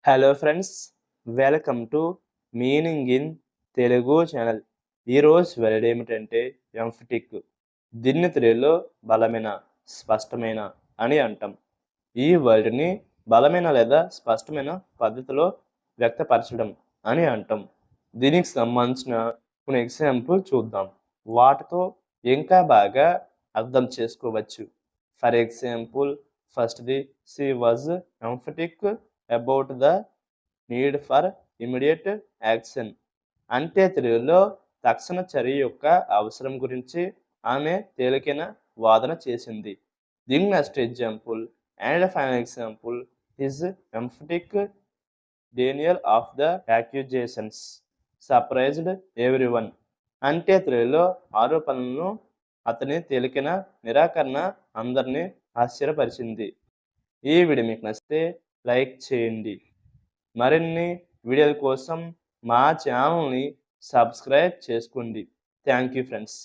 Hello friends, welcome to meaning in Telugu channel. ఈరోజు word ఏమిటంటే emphatic. దీన్ని తెలుగులో బలమైన, స్పష్టమైన అని అంటాం. ఈ వర్డ్ని బలమైన లేదా స్పష్టమైన పద్ధతిలో వ్యక్తపరచడం అని అంటాం. దీనికి సంబంధించిన కొన్ని ఎగ్జాంపుల్ చూద్దాం. వాటితో ఇంకా బాగా అర్థం చేసుకోవచ్చు. ఫర్ ఎగ్జాంపుల్, ఫస్ట్ది, she was emphatic about the need for immediate action. అంటే తెలుగులో తక్షణ చర్య యొక్క అవసరం గురించి ఆమె తేలికైన వాదన చేసింది. దీని next example and final example, his emphatic denial of the accusations surprised everyone. అంటే తెలుగులో ఆరోపణలను అతని తేలికైన నిరాకరణ అందరినీ ఆశ్చర్యపరిచింది. ఈ వీడియో మీకు నచ్చితే లైక్ చేయండి. మరిన్ని వీడియోల కోసం మా ఛానల్ని సబ్స్క్రైబ్ చేసుకోండి. Thank you friends.